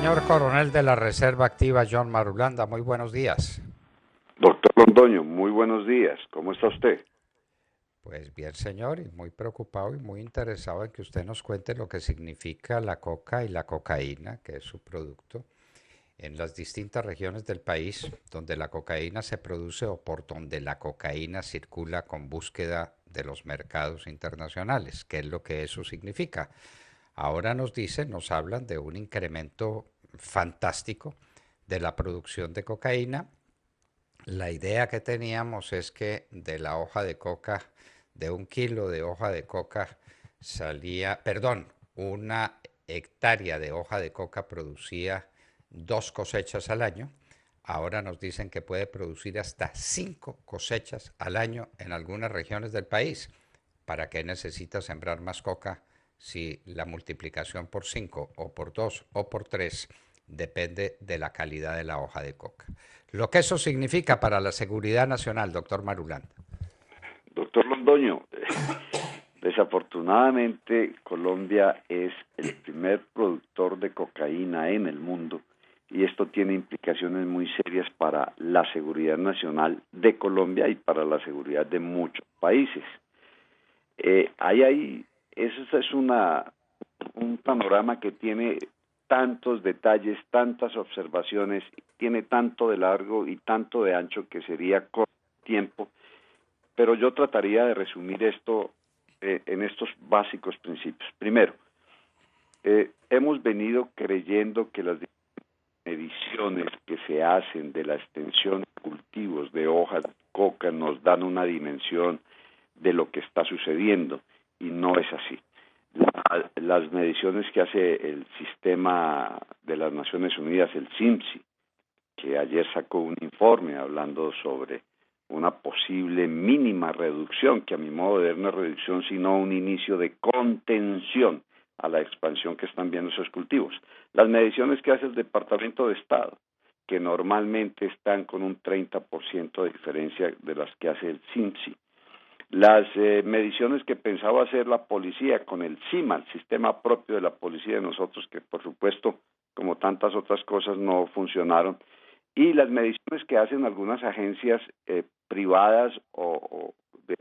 Señor coronel de la Reserva Activa, John Marulanda, muy buenos días. Doctor Londoño, muy buenos días. ¿Cómo está usted? Pues bien, señor, y muy preocupado y muy interesado en que usted nos cuente lo que significa la coca y la cocaína, que es su producto, en las distintas regiones del país donde la cocaína se produce o por donde la cocaína circula con búsqueda de los mercados internacionales. ¿Qué es lo que eso significa? Ahora nos dicen, nos hablan de un incremento fantástico de la producción de cocaína. La idea que teníamos es que de la hoja de coca, de 1 kilo de hoja de coca salía, perdón, 1 hectárea de hoja de coca producía 2 cosechas al año. Ahora nos dicen que puede producir hasta 5 cosechas al año en algunas regiones del país. ¿Para qué necesita sembrar más coca si la multiplicación por 5 o por 2 o por 3 depende de la calidad de la hoja de coca? Lo que eso significa para la seguridad nacional, doctor Marulanda. Doctor Londoño, desafortunadamente Colombia es el primer productor de cocaína en el mundo y esto tiene implicaciones muy serias para la seguridad nacional de Colombia y para la seguridad de muchos países. Eso es un panorama que tiene tantos detalles, tantas observaciones, tiene tanto de largo y tanto de ancho que sería corto tiempo, pero yo trataría de resumir esto en estos básicos principios. Primero, hemos venido creyendo que las mediciones que se hacen de la extensión de cultivos de hojas de coca nos dan una dimensión de lo que está sucediendo y no es así. Las mediciones que hace el sistema de las Naciones Unidas, el CIMSI, que ayer sacó un informe hablando sobre una posible mínima reducción, que a mi modo de ver no es reducción, sino un inicio de contención a la expansión que están viendo esos cultivos. Las mediciones que hace el Departamento de Estado, que normalmente están con un 30% de diferencia de las que hace el CIMSI. Las mediciones que pensaba hacer la policía con el CIMA, el sistema propio de la policía de nosotros, que por supuesto, como tantas otras cosas, no funcionaron, y las mediciones que hacen algunas agencias privadas o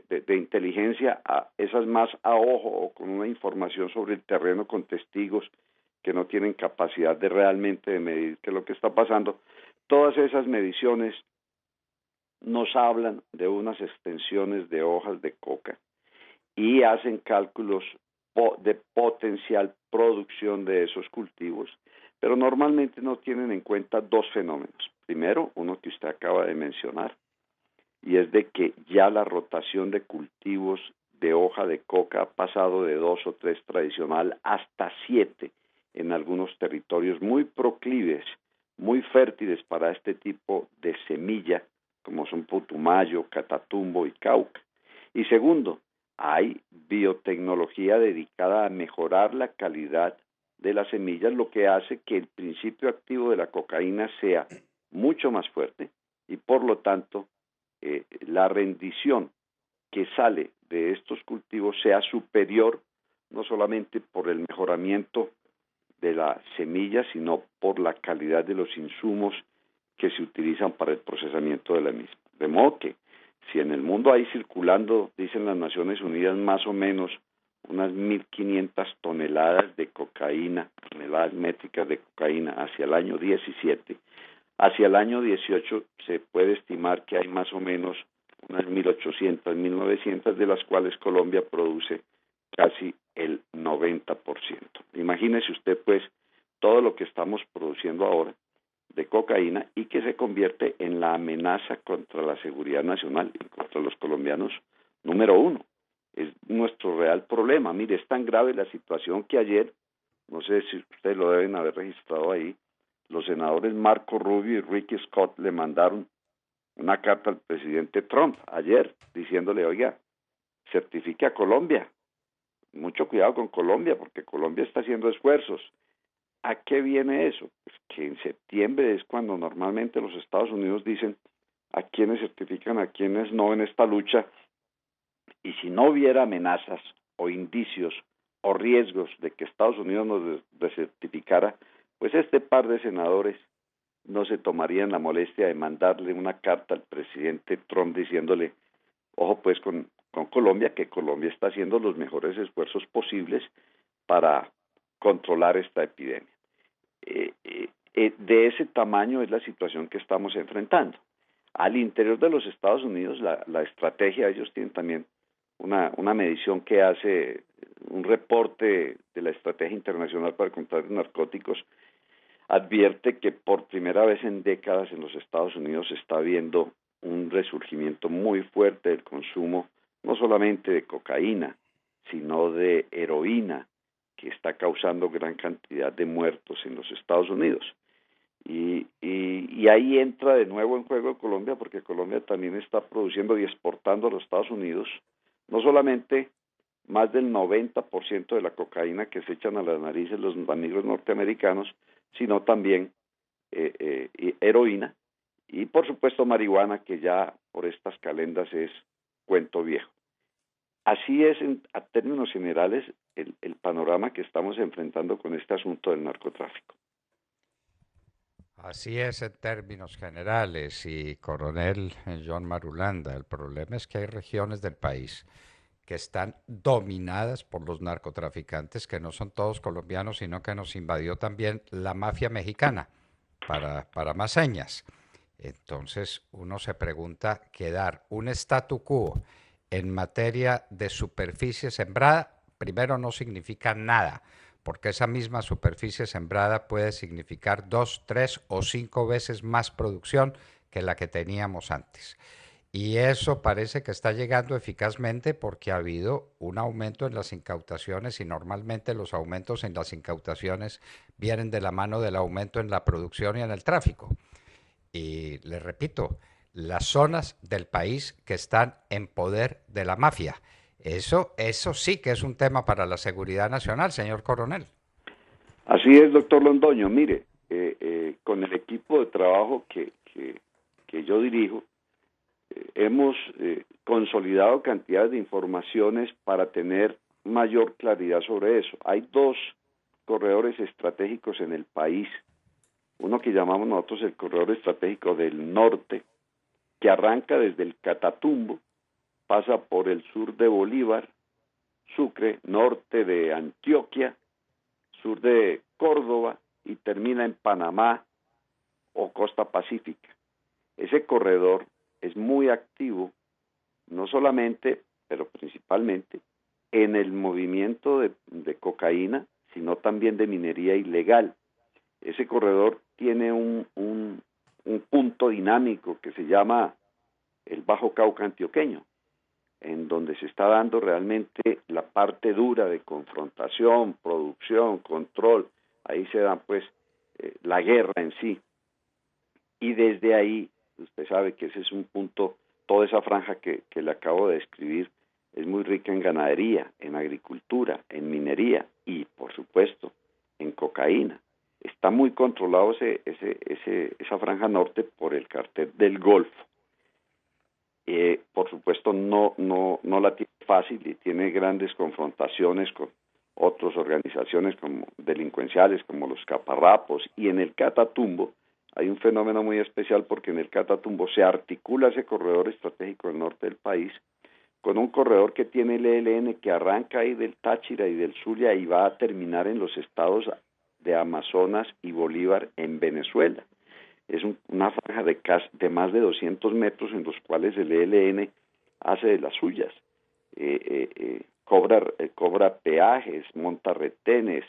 de inteligencia, esas más a ojo o con una información sobre el terreno con testigos que no tienen capacidad de realmente de medir qué es lo que está pasando. Todas esas mediciones nos hablan de unas extensiones de hojas de coca y hacen cálculos de potencial producción de esos cultivos, pero normalmente no tienen en cuenta dos fenómenos. Primero, uno que usted acaba de mencionar, y es de que ya la rotación de cultivos de hoja de coca ha pasado de 2 o 3 tradicional hasta 7 en algunos territorios muy proclives, muy fértiles para este tipo de semilla, como son Putumayo, Catatumbo y Cauca. Y segundo, hay biotecnología dedicada a mejorar la calidad de las semillas, lo que hace que el principio activo de la cocaína sea mucho más fuerte y por lo tanto la rendición que sale de estos cultivos sea superior no solamente por el mejoramiento de la semilla, sino por la calidad de los insumos que se utilizan para el procesamiento de la misma. De modo que si en el mundo hay circulando, dicen las Naciones Unidas, más o menos unas 1.500 toneladas de cocaína, toneladas métricas de cocaína hacia el año 17, hacia el año 18 se puede estimar que hay más o menos unas 1.800, 1.900, de las cuales Colombia produce casi el 90%. Imagínese usted pues todo lo que estamos produciendo ahora de cocaína y que se convierte en la amenaza contra la seguridad nacional y contra los colombianos número uno. Es nuestro real problema. Mire, es tan grave la situación que ayer, no sé si ustedes lo deben haber registrado ahí, los senadores Marco Rubio y Ricky Scott le mandaron una carta al presidente Trump ayer diciéndole, oiga, certifique a Colombia, mucho cuidado con Colombia porque Colombia está haciendo esfuerzos. ¿A qué viene eso? Pues que en septiembre es cuando normalmente los Estados Unidos dicen a quiénes certifican, a quiénes no en esta lucha, y si no hubiera amenazas o indicios o riesgos de que Estados Unidos nos desertificara, pues este par de senadores no se tomarían la molestia de mandarle una carta al presidente Trump diciéndole, ojo pues con Colombia, que Colombia está haciendo los mejores esfuerzos posibles para controlar esta epidemia. De ese tamaño es la situación que estamos enfrentando. Al interior de los Estados Unidos, la estrategia, ellos tienen también una medición que hace un reporte de la Estrategia Internacional para el Control de Narcóticos, advierte que por primera vez en décadas en los Estados Unidos se está viendo un resurgimiento muy fuerte del consumo, no solamente de cocaína, sino de heroína, que está causando gran cantidad de muertos en los Estados Unidos. Y ahí entra de nuevo en juego Colombia, porque Colombia también está produciendo y exportando a los Estados Unidos, no solamente más del 90% de la cocaína que se echan a las narices los amigos norteamericanos, sino también heroína y por supuesto marihuana, que ya por estas calendas es cuento viejo. Así es, a términos generales, el panorama que estamos enfrentando con este asunto del narcotráfico. Así es en términos generales y coronel John Marulanda, el problema es que hay regiones del país que están dominadas por los narcotraficantes, que no son todos colombianos, sino que nos invadió también la mafia mexicana, para más señas. Entonces uno se pregunta, quedar un statu quo en materia de superficie sembrada, primero no significa nada, porque esa misma superficie sembrada puede significar 2, 3 o 5 veces más producción que la que teníamos antes. Y eso parece que está llegando eficazmente porque ha habido un aumento en las incautaciones y normalmente los aumentos en las incautaciones vienen de la mano del aumento en la producción y en el tráfico. Y le repito, las zonas del país que están en poder de la mafia. Eso sí que es un tema para la seguridad nacional, señor coronel. Así es, doctor Londoño. Mire, con el equipo de trabajo que yo dirijo, hemos consolidado cantidades de informaciones para tener mayor claridad sobre eso. Hay dos corredores estratégicos en el país. Uno que llamamos nosotros el corredor estratégico del norte, que arranca desde el Catatumbo, pasa por el sur de Bolívar, Sucre, norte de Antioquia, sur de Córdoba y termina en Panamá o Costa Pacífica. Ese corredor es muy activo, no solamente, pero principalmente, en el movimiento de cocaína, sino también de minería ilegal. Ese corredor tiene un punto dinámico que se llama el Bajo Cauca antioqueño, en donde se está dando realmente la parte dura de confrontación, producción, control. Ahí se da pues la guerra en sí. Y desde ahí, usted sabe que ese es un punto, toda esa franja que le acabo de describir es muy rica en ganadería, en agricultura, en minería y, por supuesto, en cocaína. Está muy controlado esa franja norte por el cartel del Golfo. Por supuesto, no la tiene fácil y tiene grandes confrontaciones con otras organizaciones como delincuenciales, como los Caparrapos, y en el Catatumbo hay un fenómeno muy especial porque en el Catatumbo se articula ese corredor estratégico del norte del país con un corredor que tiene el ELN que arranca ahí del Táchira y del Zulia y va a terminar en los estados de Amazonas y Bolívar en Venezuela. Es una franja de más de 200 metros en los cuales el ELN hace de las suyas. Cobra peajes, monta retenes,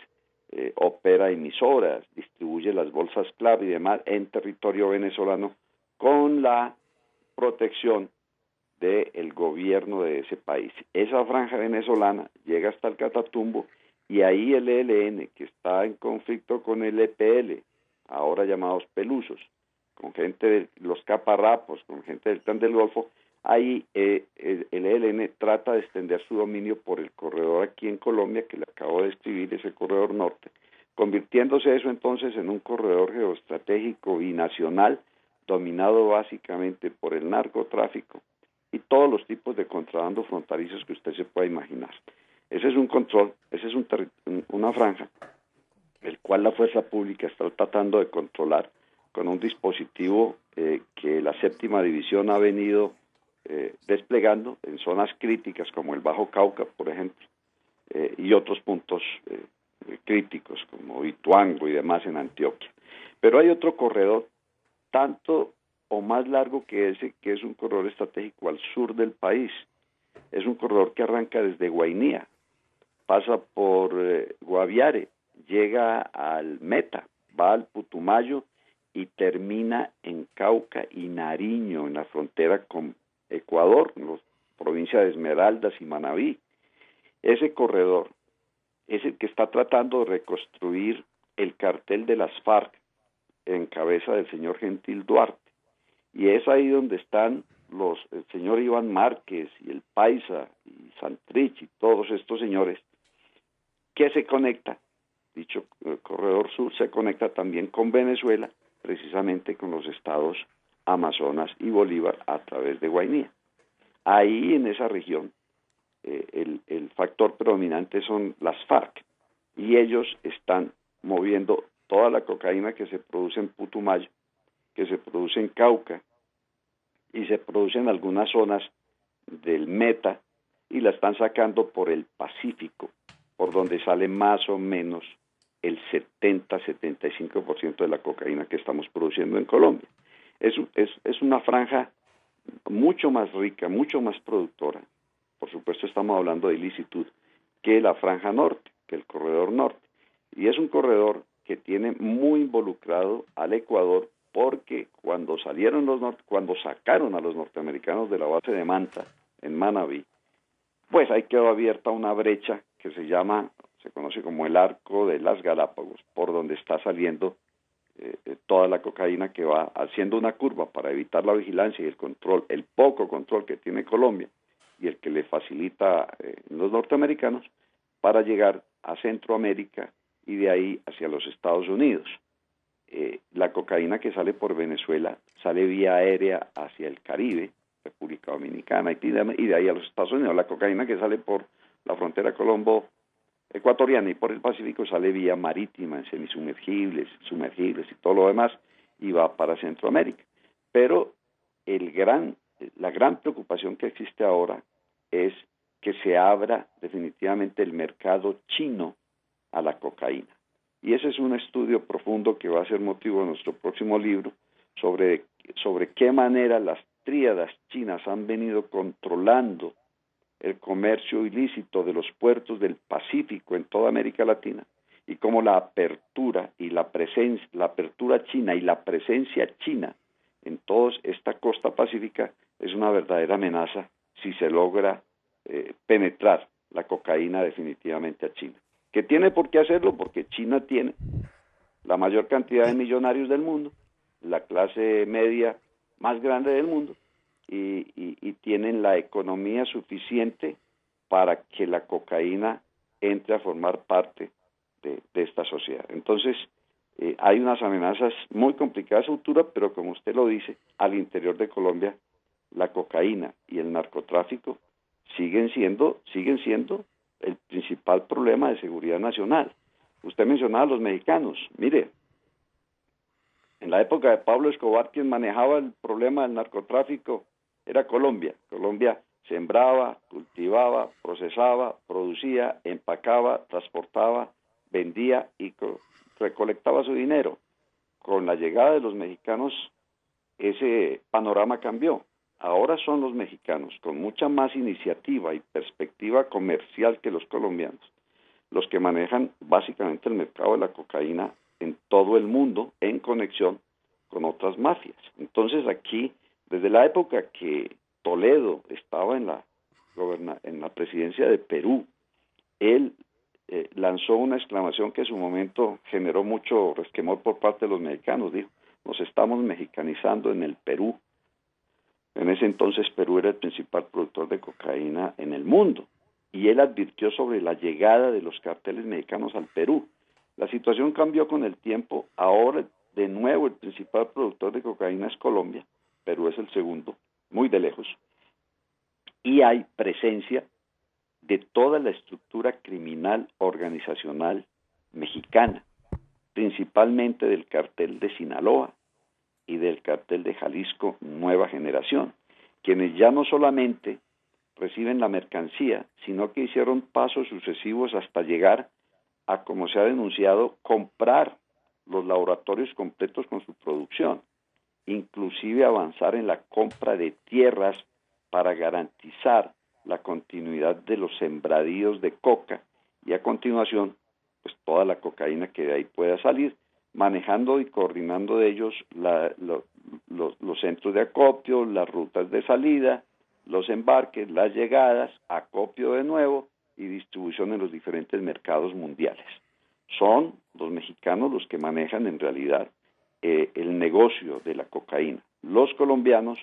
opera emisoras, distribuye las bolsas clave y demás en territorio venezolano con la protección del gobierno de ese país. Esa franja venezolana llega hasta el Catatumbo y ahí el ELN, que está en conflicto con el EPL, ahora llamados Pelusos, con gente de los Caparrapos, con gente del Clan del Golfo, ahí el ELN trata de extender su dominio por el corredor aquí en Colombia, que le acabo de describir, ese corredor norte, convirtiéndose eso entonces en un corredor geoestratégico y nacional, dominado básicamente por el narcotráfico y todos los tipos de contrabando fronterizos que usted se pueda imaginar. Ese es un control, ese es una franja, cual la fuerza pública está tratando de controlar con un dispositivo que la séptima división ha venido desplegando en zonas críticas como el Bajo Cauca, por ejemplo, y otros puntos críticos como Ituango y demás en Antioquia. Pero hay otro corredor, tanto o más largo que ese, que es un corredor estratégico al sur del país. Es un corredor que arranca desde Guainía, pasa por Guaviare, llega al Meta, va al Putumayo y termina en Cauca y Nariño, en la frontera con Ecuador, en la provincia de Esmeraldas y Manabí. Ese corredor es el que está tratando de reconstruir el cartel de las FARC en cabeza del señor Gentil Duarte. Y es ahí donde están el señor Iván Márquez y el Paisa y Santrich y todos estos señores, que se conecta, dicho corredor sur, se conecta también con Venezuela, precisamente con los estados Amazonas y Bolívar a través de Guainía. Ahí en esa región el factor predominante son las FARC y ellos están moviendo toda la cocaína que se produce en Putumayo, que se produce en Cauca y se produce en algunas zonas del Meta y la están sacando por el Pacífico, por donde sale más o menos el 70-75% de la cocaína que estamos produciendo en Colombia. Es una franja mucho más rica, mucho más productora. Por supuesto estamos hablando de ilicitud que la franja norte, que el corredor norte. Y es un corredor que tiene muy involucrado al Ecuador porque cuando sacaron a los norteamericanos de la base de Manta en Manabí, pues ahí quedó abierta una brecha que se conoce como el Arco de las Galápagos, por donde está saliendo toda la cocaína, que va haciendo una curva para evitar la vigilancia y el control, el poco control que tiene Colombia y el que le facilita los norteamericanos para llegar a Centroamérica y de ahí hacia los Estados Unidos. La cocaína que sale por Venezuela sale vía aérea hacia el Caribe, República Dominicana, y de ahí a los Estados Unidos. La cocaína que sale por la frontera colombo-ecuatoriana y por el Pacífico sale vía marítima, en semisumergibles, sumergibles y todo lo demás, y va para Centroamérica. Pero la gran preocupación que existe ahora es que se abra definitivamente el mercado chino a la cocaína. Y ese es un estudio profundo que va a ser motivo de nuestro próximo libro sobre qué manera las tríadas chinas han venido controlando el comercio ilícito de los puertos del Pacífico en toda América Latina y cómo la apertura china y la presencia china en toda esta costa pacífica es una verdadera amenaza si se logra penetrar la cocaína definitivamente a China. ¿Que tiene por qué hacerlo? Porque China tiene la mayor cantidad de millonarios del mundo, la clase media más grande del mundo, y tienen la economía suficiente para que la cocaína entre a formar parte de esta sociedad. Entonces, hay unas amenazas muy complicadas a futuro, pero como usted lo dice, al interior de Colombia, la cocaína y el narcotráfico siguen siendo el principal problema de seguridad nacional. Usted mencionaba a los mexicanos. Mire, en la época de Pablo Escobar, quien manejaba el problema del narcotráfico era Colombia. Colombia sembraba, cultivaba, procesaba, producía, empacaba, transportaba, vendía y recolectaba su dinero. Con la llegada de los mexicanos, ese panorama cambió. Ahora son los mexicanos, con mucha más iniciativa y perspectiva comercial que los colombianos, los que manejan básicamente el mercado de la cocaína en todo el mundo en conexión con otras mafias. Entonces aquí, desde la época que Toledo estaba en la presidencia de Perú, él lanzó una exclamación que en su momento generó mucho resquemor por parte de los mexicanos. Dijo: nos estamos mexicanizando en el Perú. En ese entonces Perú era el principal productor de cocaína en el mundo y él advirtió sobre la llegada de los carteles mexicanos al Perú. La situación cambió con el tiempo. Ahora de nuevo el principal productor de cocaína es Colombia, Perú es el segundo, muy de lejos, y hay presencia de toda la estructura criminal organizacional mexicana. principalmente del cartel de Sinaloa y del cartel de Jalisco Nueva Generación, quienes ya no solamente reciben la mercancía, sino que hicieron pasos sucesivos hasta llegar a, como se ha denunciado, comprar los laboratorios completos con su producción, inclusive avanzar en la compra de tierras para garantizar la continuidad de los sembradíos de coca y a continuación pues toda la cocaína que de ahí pueda salir, manejando y coordinando de ellos los centros de acopio, las rutas de salida, los embarques, las llegadas, acopio de nuevo y distribución en los diferentes mercados mundiales. Son los mexicanos los que manejan en realidad el negocio de la cocaína. Los colombianos,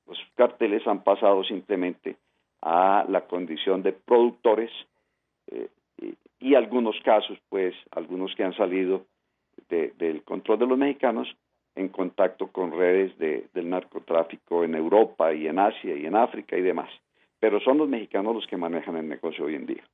los carteles han pasado simplemente a la condición de productores y algunos casos, pues, algunos que han salido del control de los mexicanos en contacto con redes del narcotráfico en Europa y en Asia y en África y demás. Pero son los mexicanos los que manejan el negocio hoy en día.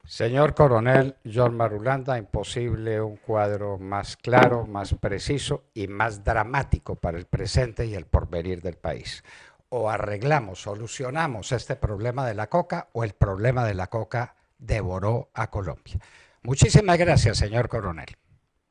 Señor Coronel John Marulanda, imposible un cuadro más claro, más preciso y más dramático para el presente y el porvenir del país. O arreglamos, solucionamos este problema de la coca o el problema de la coca devoró a Colombia. Muchísimas gracias, señor Coronel.